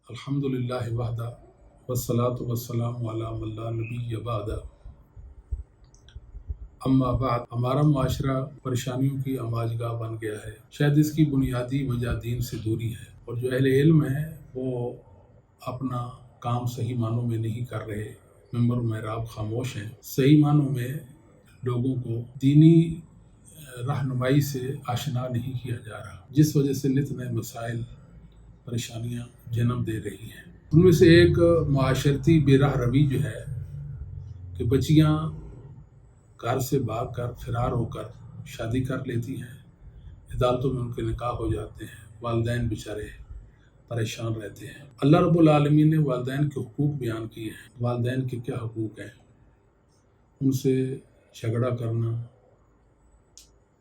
الحمدللہ وحدہ والصلاة والسلام علی من لا نبی بعدہ اما بعد۔ ہمارا معاشرہ پریشانیوں کی آماجگاہ بن گیا ہے۔ شاید اس کی بنیادی وجہ دین سے دوری ہے، اور جو اہل علم ہیں وہ اپنا کام صحیح معنوں میں نہیں کر رہے، منبر و محراب خاموش ہیں۔ صحیح معنوں میں لوگوں کو دینی رہنمائی سے آشنا نہیں کیا جا رہا، جس وجہ سے نت نئے مسائل پریشانیاں جنم دے رہی ہیں۔ ان میں سے ایک معاشرتی بے راہ روی جو ہے کہ بچیاں گھر سے بھاگ کر فرار ہو کر شادی کر لیتی ہیں، عدالتوں میں ان کے نکاح ہو جاتے ہیں، والدین بیچارے پریشان رہتے ہیں۔ اللہ رب العالمین نے والدین کے حقوق بیان کیے ہیں۔ والدین کے کیا حقوق ہیں؟ ان سے جھگڑا کرنا،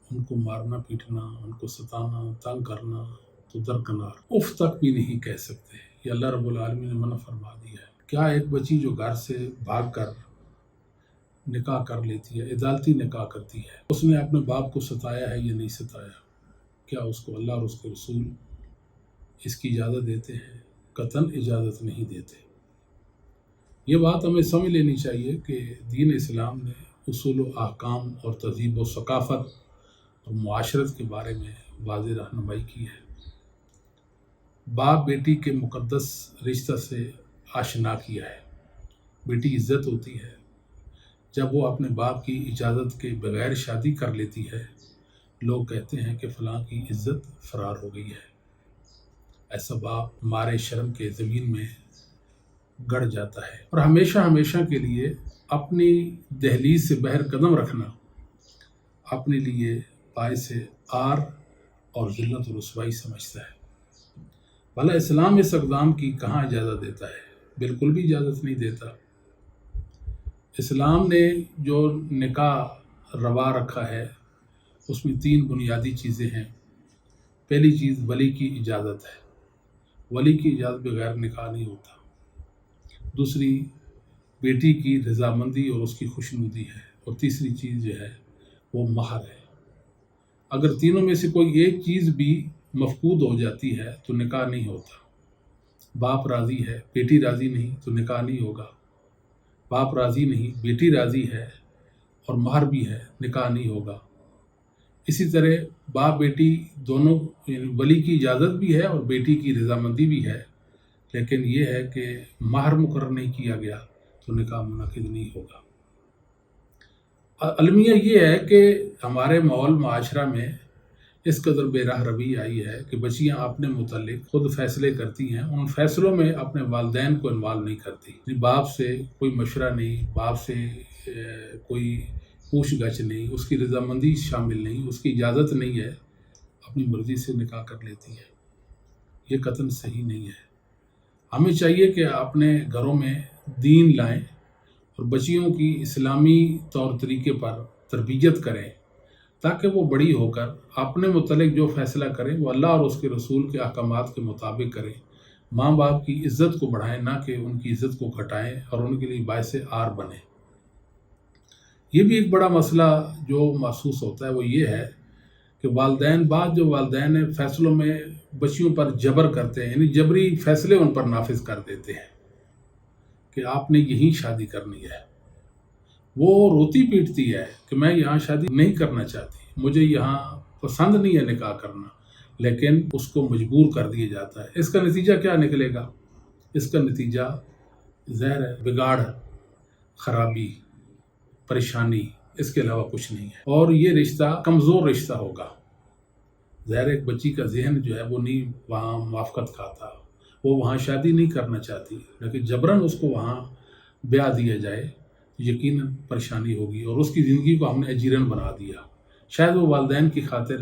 ان کو مارنا پیٹنا، ان کو ستانا، تنگ کرنا تو درکنار اف تک بھی نہیں کہہ سکتے، یہ اللہ رب العالمین نے منع فرما دیا ہے۔ کیا ایک بچی جو گھر سے بھاگ کر نکاح کر لیتی ہے، عدالتی نکاح کرتی ہے، اس نے اپنے باپ کو ستایا ہے یا نہیں ستایا؟ کیا اس کو اللہ اور اس کے رسول اس کی اجازت دیتے ہیں؟ قطعاً اجازت نہیں دیتے۔ یہ بات ہمیں سمجھ لینی چاہیے کہ دین اسلام نے اصول و احکام اور تہذیب و ثقافت اور معاشرت کے بارے میں واضح رہنمائی کی ہے۔ باپ بیٹی کے مقدس رشتہ سے آشنا کیا ہے۔ بیٹی عزت ہوتی ہے جب وہ اپنے باپ کی اجازت کے بغیر شادی کر لیتی ہے۔ لوگ کہتے ہیں کہ فلاں کی عزت فرار ہو گئی ہے۔ ایسا باپ مارے شرم کے زمین میں گڑ جاتا ہے، اور ہمیشہ ہمیشہ کے لیے اپنی دہلیز سے باہر قدم رکھنا اپنے لیے باعث عار اور ذلت و رسوائی سمجھتا ہے۔ بھلا اسلام اس اقدام کی کہاں اجازت دیتا ہے؟ بالکل بھی اجازت نہیں دیتا۔ اسلام نے جو نکاح روا رکھا ہے اس میں 3 بنیادی چیزیں ہیں۔ پہلی چیز ولی کی اجازت ہے، ولی کی اجازت بغیر نکاح نہیں ہوتا۔ دوسری بیٹی کی رضامندی اور اس کی خوشنودی ہے، اور تیسری چیز جو ہے وہ مہر ہے۔ اگر تینوں میں سے کوئی ایک چیز بھی مفقود ہو جاتی ہے تو نکاح نہیں ہوتا۔ باپ راضی ہے، بیٹی راضی نہیں تو نکاح نہیں ہوگا۔ باپ راضی نہیں، بیٹی راضی ہے اور مہر بھی ہے، نکاح نہیں ہوگا۔ اسی طرح باپ بیٹی دونوں، ولی کی اجازت بھی ہے اور بیٹی کی رضامندی بھی ہے، لیکن یہ ہے کہ مہر مقرر نہیں کیا گیا تو نکاح منعقد نہیں ہوگا۔ المیہ یہ ہے کہ ہمارے ماحول معاشرہ میں اس قدر بے راہ روی آئی ہے کہ بچیاں اپنے متعلق خود فیصلے کرتی ہیں، ان فیصلوں میں اپنے والدین کو انوالو نہیں کرتی۔ باپ سے کوئی مشورہ نہیں، باپ سے کوئی پوچھ گچھ نہیں، اس کی رضامندی شامل نہیں، اس کی اجازت نہیں ہے، اپنی مرضی سے نکاح کر لیتی ہیں۔ یہ قطعاً صحیح نہیں ہے۔ ہمیں چاہیے کہ اپنے گھروں میں دین لائیں اور بچیوں کی اسلامی طور طریقے پر تربیت کریں، تاکہ وہ بڑی ہو کر اپنے متعلق جو فیصلہ کریں وہ اللہ اور اس کے رسول کے احکامات کے مطابق کریں۔ ماں باپ کی عزت کو بڑھائیں، نہ کہ ان کی عزت کو گھٹائیں اور ان کے لیے باعث عار بنیں۔ یہ بھی ایک بڑا مسئلہ جو محسوس ہوتا ہے وہ یہ ہے کہ بعض جو والدین فیصلوں میں بچیوں پر جبر کرتے ہیں، یعنی جبری فیصلے ان پر نافذ کر دیتے ہیں کہ آپ نے یہیں شادی کرنی ہے۔ وہ روتی پیٹتی ہے کہ میں یہاں شادی نہیں کرنا چاہتی، مجھے یہاں پسند نہیں ہے نکاح کرنا، لیکن اس کو مجبور کر دیا جاتا ہے۔ اس کا نتیجہ کیا نکلے گا؟ اس کا نتیجہ زہر ہے، بگاڑ، خرابی، پریشانی، اس کے علاوہ کچھ نہیں ہے، اور یہ رشتہ کمزور رشتہ ہوگا۔ ظاہر ایک بچی کا ذہن جو ہے وہ نہیں وہاں موافقت کھاتا، وہ وہاں شادی نہیں کرنا چاہتی، لیکن جبراً اس کو وہاں بیاہ دیا جائے یقیناً پریشانی ہوگی، اور اس کی زندگی کو ہم نے اجیرن بنا دیا۔ شاید وہ والدین کی خاطر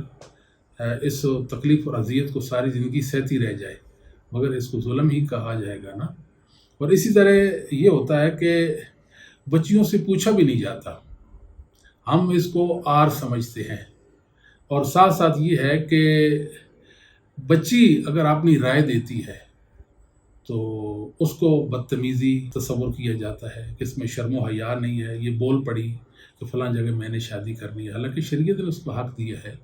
اس تکلیف اور اذیت کو ساری زندگی سہتی رہ جائے، مگر اس کو ظلم ہی کہا جائے گا نا۔ اور اسی طرح یہ ہوتا ہے کہ بچیوں سے پوچھا بھی نہیں جاتا، ہم اس کو عار سمجھتے ہیں۔ اور ساتھ ساتھ یہ ہے کہ بچی اگر اپنی رائے دیتی ہے تو اس کو بدتمیزی تصور کیا جاتا ہے کہ اس میں شرم و حیا نہیں ہے، یہ بول پڑی کہ فلاں جگہ میں نے شادی کرنی ہے، حالانکہ شریعت نے اس کو حق دیا ہے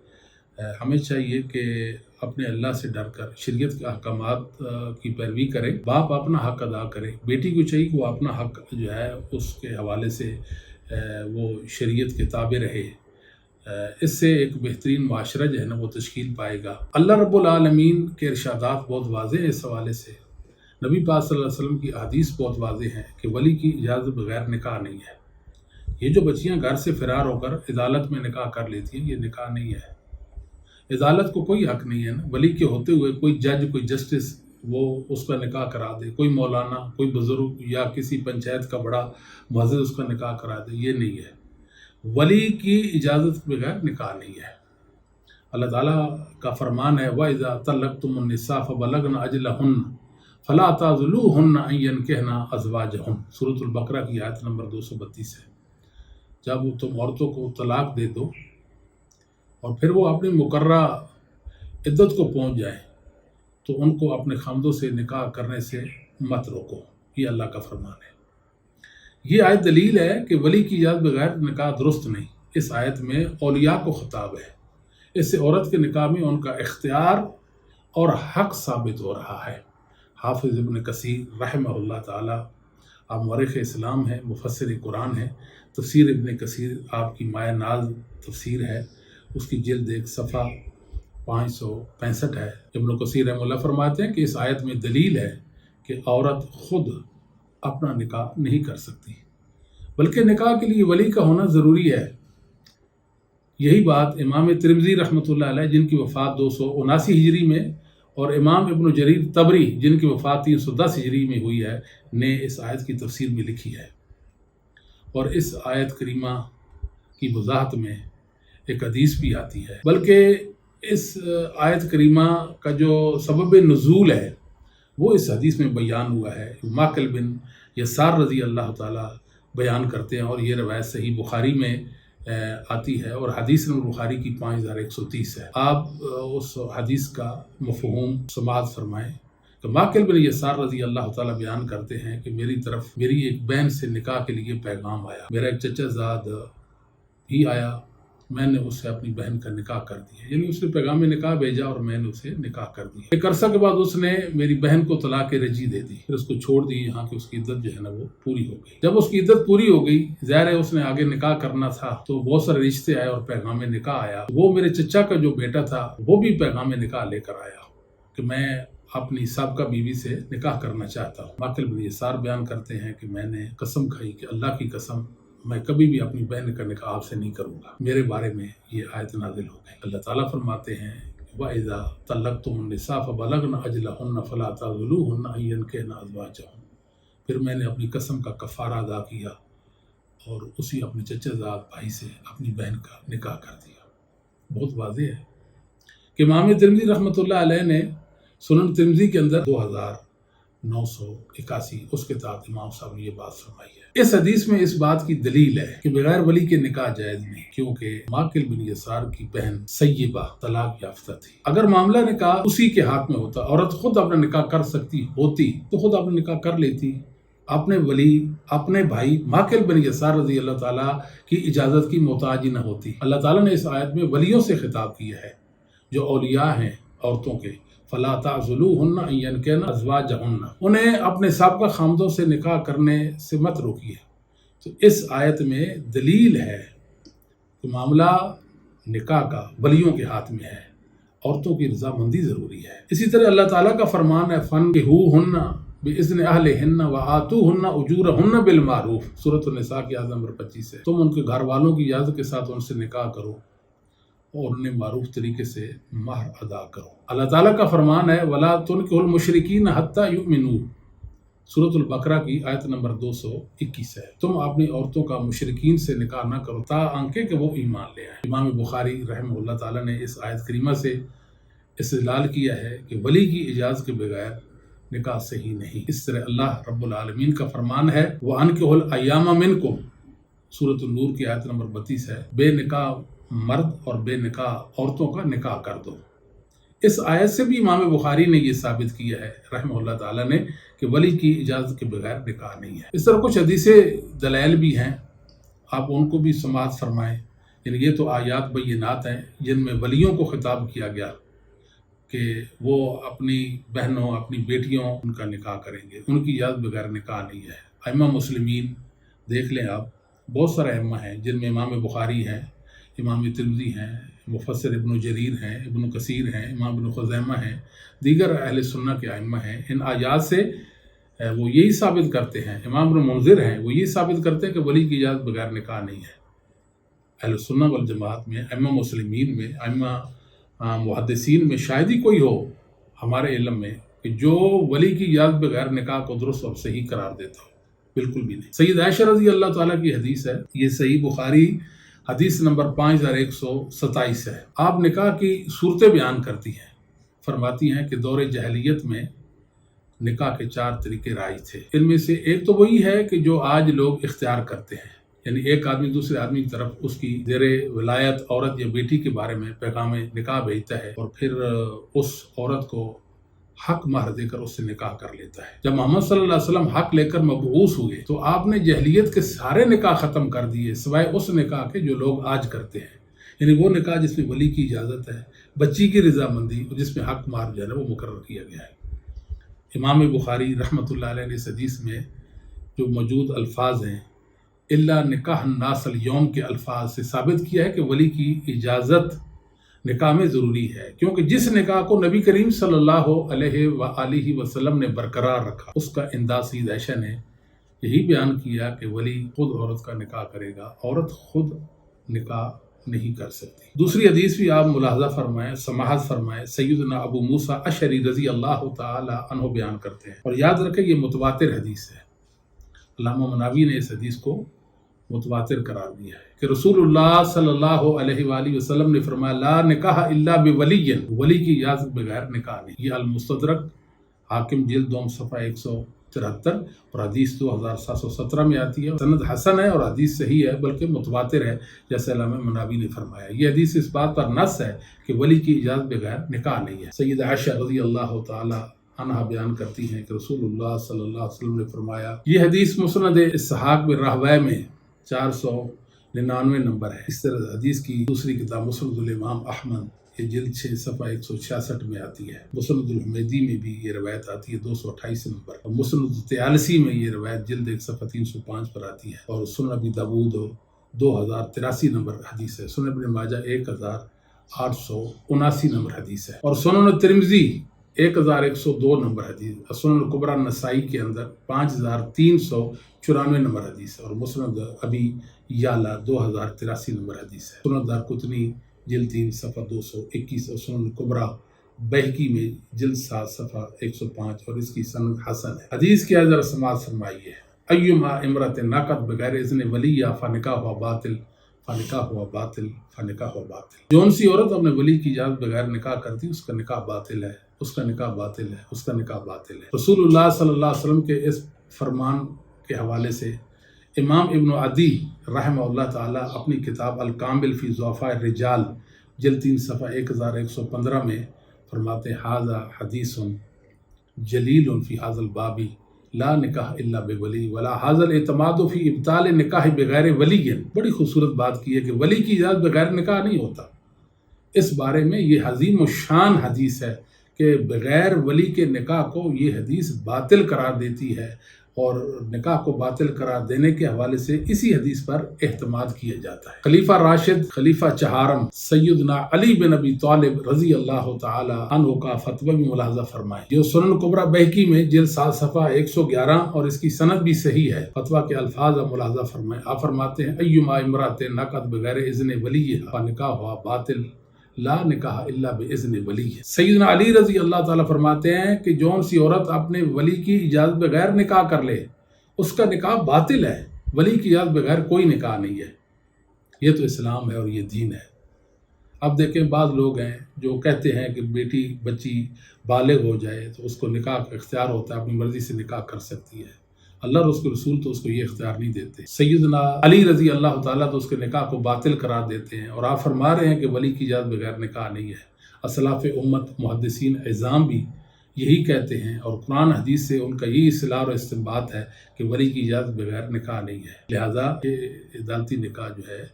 ہمیں چاہیے کہ اپنے اللہ سے ڈر کر شریعت کے احکامات کی پیروی کرے. باپ اپنا حق ادا کرے، بیٹی کو چاہیے کہ وہ اپنا حق جو ہے اس کے حوالے سے وہ شریعت کے تابع رہے. اس سے ایک بہترین معاشرہ جو ہے نا وہ تشکیل پائے گا. اللہ رب العالمین کے ارشادات بہت واضح ہیں اس حوالے سے. نبی پاک صلی اللہ علیہ وسلم کی احادیث بہت واضح ہیں کہ ولی کی اجازت بغیر نکاح نہیں ہے. یہ جو بچیاں گھر سے فرار ہو کر عدالت میں نکاح کر لیتی ہیں، یہ نکاح نہیں ہے. عدالت کو کوئی حق نہیں ہے نا ولی کے ہوتے ہوئے کوئی جج، کوئی جسٹس وہ اس کا نکاح کرا دے، کوئی مولانا، کوئی بزرگ یا کسی پنچایت کا بڑا معزز اس کا نکاح کرا دے. یہ نہیں ہے. ولی کی اجازت بغیر نکاح نہیں ہے. اللہ تعالیٰ کا فرمان ہے وَإِذَا طَلَّقْتُمُ النِّسَاءَ فَبَلَغْنَ أَجَلَهُنَّ فَلَا تَعْضُلُوهُنَّ أَن يَنكِحْنَ أَزْوَاجَهُنَّ. سورۃ البقرہ کی آیت نمبر 232 ہے. جب تم عورتوں کو طلاق دے دو اور پھر وہ اپنی مقررہ عدت کو پہنچ جائیں تو ان کو اپنے خامدوں سے نکاح کرنے سے مت روکو. یہ اللہ کا فرمان ہے. یہ آیت دلیل ہے کہ ولی کی اجازت بغیر نکاح درست نہیں. اس آیت میں اولیاء کو خطاب ہے. اس سے عورت کے نکاح میں ان کا اختیار اور حق ثابت ہو رہا ہے. حافظ ابن کثیر رحمہ اللہ تعالی، آپ مورخ اسلام ہیں، مفسر قرآن ہیں. تفسیر ابن کثیر آپ کی مایہ ناز تفسیر ہے، اس کی جلد 1 صفحہ 565 ہے. ابن کثیر رحمہ اللہ فرماتے ہیں کہ اس آیت میں دلیل ہے کہ عورت خود اپنا نکاح نہیں کر سکتی، بلکہ نکاح کے لیے ولی کا ہونا ضروری ہے. یہی بات امام ترمذی رحمۃ اللہ علیہ جن کی وفات 279 ہجری میں اور امام ابن جریر طبری جن کی وفات 310 ہجری میں ہوئی ہے نے اس آیت کی تفسیر میں لکھی ہے. اور اس آیت کریمہ کی وضاحت میں ایک حدیث بھی آتی ہے. بلکہ اس آیت کریمہ کا جو سبب نزول ہے وہ اس حدیث میں بیان ہوا ہے. ماقل بن یسار رضی اللہ تعالیٰ بیان کرتے ہیں اور یہ روایت صحیح بخاری میں آتی ہے اور حدیث نمبر بخاری کی 5130 ہے. آپ اس حدیث کا مفہوم سماعت فرمائیں کہ ماقل بن یسار رضی اللہ تعالیٰ بیان کرتے ہیں کہ میری طرف میری ایک بہن سے نکاح کے لیے پیغام آیا. میرا ایک چچا زاد ہی آیا، میں نے اس سے اپنی بہن کا نکاح کر دیا. یعنی اس نے پیغام نکاح بھیجا اور میں نے اسے نکاح کر دیا. ایک عرصہ کے بعد اس نے میری بہن کو طلاق رجعی دے دی، پھر اس کو چھوڑ دی یہاں کہ اس کی عدت جو ہے نا وہ پوری ہو گئی. جب اس کی عدت پوری ہو گئی، ظاہر ہے اس نے آگے نکاح کرنا تھا تو بہت سارے رشتے آئے اور پیغام نکاح آیا. وہ میرے چچا کا جو بیٹا تھا وہ بھی پیغام نکاح لے کر آیا کہ میں اپنی سابقہ بیوی سے نکاح کرنا چاہتا ہوں. ماقل بن یسار بیان کرتے ہیں کہ میں نے قسم کھائی کہ اللہ کی قسم میں کبھی بھی اپنی بہن کا نکاح آپ سے نہیں کروں گا. میرے بارے میں یہ آیت نازل ہو گئی. اللہ تعالیٰ فرماتے ہیں وَإِذَا طَلَّقْتُمُ النِّسَاءَ فَبَلَغْنَ أَجَلَهُنَّ فَلَا تَعْضُلُوهُنَّ أَن يَنكِحْنَ أَزْوَاجَهُنَّ. پھر میں نے اپنی قسم کا کفارہ ادا کیا اور اسی اپنے چچا زاد بھائی سے اپنی بہن کا نکاح کر دیا. بہت واضح ہے کہ امام ترمذی رحمۃ اللہ علیہ نے سنن ترمذی کے اندر 2981 اس کے تحت امام صاحب نے یہ بات فرمائی ہے. اس حدیث میں اس بات کی دلیل ہے کہ بغیر ولی کے نکاح جائز نہیں، کیونکہ ماقل بن یسار کی بہن سیبہ طلاق یافتہ تھی. اگر معاملہ نکاح اسی کے ہاتھ میں ہوتا، عورت خود اپنا نکاح کر سکتی ہوتی تو خود اپنا نکاح کر لیتی، اپنے ولی اپنے بھائی ماقل بن یسار رضی اللہ تعالیٰ کی اجازت کی محتاج ہی نہ ہوتی. اللہ تعالیٰ نے اس آیت میں ولیوں سے خطاب کیا ہے جو اولیاء ہیں عورتوں کے. فَلَا تَعْضُلُوهُنَّ أَن يَنكِحْنَ أَزْوَاجَهُنَّ. انہیں اپنے سابقہ خامدوں سے نکاح کرنے سے مت روکیے. تو اس آیت میں دلیل ہے کہ معاملہ نکاح کا ولیوں کے ہاتھ میں ہے، عورتوں کی رضامندی ضروری ہے. اسی طرح اللہ تعالیٰ کا فرمان ہے فَانكِحُوهُنَّ بِإِذْنِ أَهْلِهِنَّ وَآتُوهُنَّ أُجُورَهُنَّ بِالْمَعْرُوفِ. سورۃ النساء کی آیت نمبر 25 ہے. تم ان کے گھر والوں کی اجازت کے ساتھ ان سے نکاح کرو اور انہیں معروف طریقے سے مہر ادا کرو. اللہ تعالیٰ کا فرمان ہے وَلَا تُنكِحُوا الْمُشْرِكِينَ حَتَّى يُؤْمِنُوا. سورۃ البقرہ کی آیت نمبر 221 ہے. تم اپنی عورتوں کا مشرکین سے نکاح نہ کرو تاکہ کہ وہ ایمان لے آئیں. امام بخاری رحمہ اللہ تعالیٰ نے اس آیت کریمہ سے استدلال کیا ہے کہ ولی کی اجازت کے بغیر نکاح صحیح نہیں. اس طرح اللہ رب العالمین کا فرمان ہے وَأَنكِحُوا الْأَيَامَ مِنكُمْ. سورۃ النور کی آیت نمبر 32 ہے. بے نکاح مرد اور بے نکاح عورتوں کا نکاح کر دو. اس آیت سے بھی امام بخاری نے یہ ثابت کیا ہے رحمہ اللہ تعالیٰ نے کہ ولی کی اجازت کے بغیر نکاح نہیں ہے. اس طرح کچھ حدیث دلائل بھی ہیں، آپ ان کو بھی سماعت فرمائیں. یعنی یہ تو آیات بینات ہیں جن میں ولیوں کو خطاب کیا گیا کہ وہ اپنی بہنوں اپنی بیٹیوں ان کا نکاح کریں گے، ان کی اجازت بغیر نکاح نہیں ہے۔ ائمہ مسلمین دیکھ لیں آپ، بہت سارے ائمہ ہیں جن میں امام بخاری ہیں، امام ترمذی ہیں، مفسر ابن جریر ہیں، ابن کثیر ہیں، امام ابن خزیمہ ہیں، دیگر اہل سنہ کے ائمہ ہیں۔ ان آیات سے وہ یہی ثابت کرتے ہیں، امام ابن منذر ہیں، وہ یہی ثابت کرتے ہیں کہ ولی کی اجازت بغیر نکاح نہیں ہے۔ اہل سنہ والجماعت میں، ائمہ مسلمین میں، ائمہ محدثین میں شاید ہی کوئی ہو ہمارے علم میں کہ جو ولی کی اجازت بغیر نکاح کو درست اور صحیح قرار دیتا ہو، بالکل بھی نہیں۔ سید عائشہ رضی اللہ تعالیٰ کی حدیث ہے، یہ صحیح بخاری حدیث نمبر 5127 ہے۔ آپ نکاح کی صورتیں بیان کرتی ہیں، فرماتی ہیں کہ دور جاہلیت میں نکاح کے 4 طریقے رائج تھے۔ ان میں سے ایک تو وہی ہے کہ جو آج لوگ اختیار کرتے ہیں، یعنی ایک آدمی دوسرے آدمی کی طرف اس کی زیر ولایت عورت یا بیٹی کے بارے میں پیغام نکاح بھیجتا ہے اور پھر اس عورت کو حق مہر دے کر اس سے نکاح کر لیتا ہے۔ جب محمد صلی اللہ علیہ وسلم حق لے کر مبعوث ہوئے تو آپ نے جاہلیت کے سارے نکاح ختم کر دیے سوائے اس نکاح کے جو لوگ آج کرتے ہیں، یعنی وہ نکاح جس میں ولی کی اجازت ہے، بچی کی رضامندی اور جس میں حق مہر جو ہے وہ مقرر کیا گیا ہے۔ امام بخاری رحمۃ اللہ علیہ نے اس حدیث میں جو موجود الفاظ ہیں الا نکاح الناس اليوم کے الفاظ سے ثابت کیا ہے کہ ولی کی اجازت نکاح میں ضروری ہے، کیونکہ جس نکاح کو نبی کریم صلی اللہ علیہ وآلہ وسلم نے برقرار رکھا اس کا انداز سید عائشہ نے یہی بیان کیا کہ ولی خود عورت کا نکاح کرے گا، عورت خود نکاح نہیں کر سکتی۔ دوسری حدیث بھی آپ ملاحظہ فرمائیں، سماحت فرمائیں، سیدنا ابو موسیٰ اشعری رضی اللہ تعالی عنہ بیان کرتے ہیں، اور یاد رکھیں یہ متواتر حدیث ہے۔ علامہ مناوی نے اس حدیث کو متواتر قرار دیا ہے کہ رسول اللہ صلی اللہ علیہ وآلہ وسلم نے فرمایا لا نکاح الا بولی، ولی کی اجازت بغیر نکاح نہیں۔ یہ المستدرک حاکم جلد 2 صفحہ 173 اور حدیث 2717 میں آتی ہے۔ سند حسن ہے اور حدیث صحیح ہے بلکہ متواتر ہے، جیسے علامہ مناوی نے فرمایا۔ یہ حدیث اس بات پر نص ہے کہ ولی کی اجازت بغیر نکاح نہیں ہے۔ سید عائشہ رضی اللہ تعالی عنہا بیان کرتی ہیں کہ رسول اللہ صلی اللہ علیہ وسلم نے فرمایا، یہ حدیث مسند اسحاق بن راہویہ میں 499 نمبر ہے۔ اس طرح حدیث کی دوسری کتاب مسند الامام احمد، یہ جلد 6 صفحہ 166 میں آتی ہے۔ مسند الحمیدی میں بھی یہ روایت آتی ہے 228 نمبر، اور مسند الطیالسی میں یہ روایت جلد 1 صفحہ 305 پر آتی ہے، اور سنن ابی داؤد 2083 نمبر حدیث ہے۔ سنن ابن ماجہ 1879 نمبر حدیث ہے، اور سنن ترمذی 1102 نمبر حدیث، سنن الکبریٰ نسائی کے اندر 5394 نمبر حدیث ہے، اور مسند ابی یعلا 2083 نمبر حدیث ہے۔ سنن دارقطنی جلد 3 صفحہ 221 اور سنن الکبریٰ بہقی میں جلد 7 صفحہ 105 اور اس کی سند حسن ہے۔ حدیث کی ذرا سماعت فرمائیے، ایما امرأۃ نکحت بغیر اذن ولی فنکاح ہوا باطل فنکاح ہوا باطل فنکاح ہوا باطل۔ جون سی عورت اپنے ولی کی اجازت بغیر نکاح کرتی اس کا نکاح باطل ہے، اس کا نکاح باطل ہے، اس کا نکاح باطل ہے۔ رسول اللہ صلی اللہ علیہ وسلم کے اس فرمان کے حوالے سے امام ابن عدی رحمہ اللہ تعالی اپنی کتاب الکامل فی ضعفاء الرجال جلد 3 صفحہ 1115 میں فرماتے ہیں ھذا حدیث جلیل فی ھذا الباب لا نکاح الا بولی ولا ھذا الاعتماد فی ابطال نکاح بغیر ولی۔ بڑی خوبصورت بات کی ہے کہ ولی کی اجازت بغیر نکاح نہیں ہوتا۔ اس بارے میں یہ عظیم الشان حدیث ہے کہ بغیر ولی کے نکاح کو یہ حدیث باطل قرار دیتی ہے، اور نکاح کو باطل قرار دینے کے حوالے سے اسی حدیث پر اعتماد کیا جاتا ہے۔ خلیفہ راشد، خلیفہ چہارم سیدنا علی بن ابی طالب رضی اللہ تعالی عنہ کا فتویٰ بھی ملاحظہ فرمائیں، جو سنن کبریٰ بہقی میں جلد 7 صفحہ 111 اور اس کی سند بھی صحیح ہے۔ فتویٰ کے الفاظ ملاحظہ فرمائیں، آپ فرماتے ہیں ایما امرأۃ نکحت بغیر اذن ولیھا فنکاحھا باطل لا نکاح الا باذن ولی۔ سیدنا علی رضی اللہ تعالیٰ فرماتے ہیں کہ جون سی عورت اپنے ولی کی اجازت بغیر نکاح کر لے اس کا نکاح باطل ہے، ولی کی اجازت بغیر کوئی نکاح نہیں ہے۔ یہ تو اسلام ہے اور یہ دین ہے۔ اب دیکھیں بعض لوگ ہیں جو کہتے ہیں کہ بیٹی بچی بالغ ہو جائے تو اس کو نکاح کا اختیار ہوتا ہے، اپنی مرضی سے نکاح کر سکتی ہے۔ اللہ اور اس کے رسول تو اس کو یہ اختیار نہیں دیتے۔ سیدنا علی رضی اللہ تعالیٰ تو اس کے نکاح کو باطل قرار دیتے ہیں، اور آپ فرما رہے ہیں کہ ولی کی اجازت بغیر نکاح نہیں ہے۔ اسلاف امت محدثین عظام بھی یہی کہتے ہیں، اور قرآن حدیث سے ان کا یہی اصلاح اور استنباط ہے کہ ولی کی اجازت بغیر نکاح نہیں ہے۔ لہٰذا یہ عدالتی نکاح جو ہے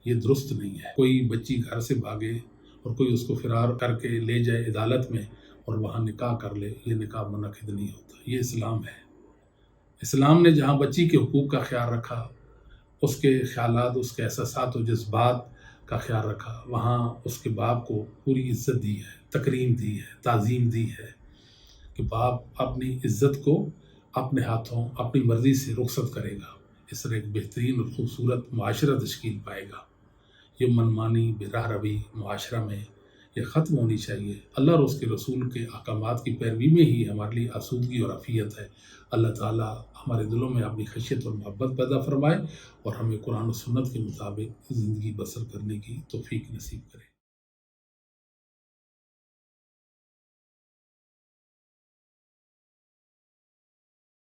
یہ درست نہیں ہے۔ کوئی بچی گھر سے بھاگے اور کوئی اس کو فرار کر کے لے جائے عدالت میں اور وہاں نکاح کر لے، یہ نکاح منعقد نہیں ہوتا۔ یہ اسلام ہے۔ اسلام نے جہاں بچی کے حقوق کا خیال رکھا، اس کے خیالات، اس کے احساسات و جذبات کا خیال رکھا، وہاں اس کے باپ کو پوری عزت دی ہے، تکریم دی ہے، تعظیم دی ہے کہ باپ اپنی عزت کو اپنے ہاتھوں اپنی مرضی سے رخصت کرے گا۔ اس طرح ایک بہترین اور خوبصورت معاشرہ تشکیل پائے گا۔ یہ منمانی بے راہ روی معاشرہ میں یہ ختم ہونی چاہیے۔ اللہ اور اس کے رسول کے احکامات کی پیروی میں ہی ہمارے لیے آسودگی اور عافیت ہے۔ اللہ تعالیٰ ہمارے دلوں میں اپنی خشیت اور محبت پیدا فرمائے اور ہمیں قرآن و سنت کے مطابق زندگی بسر کرنے کی توفیق نصیب کرے۔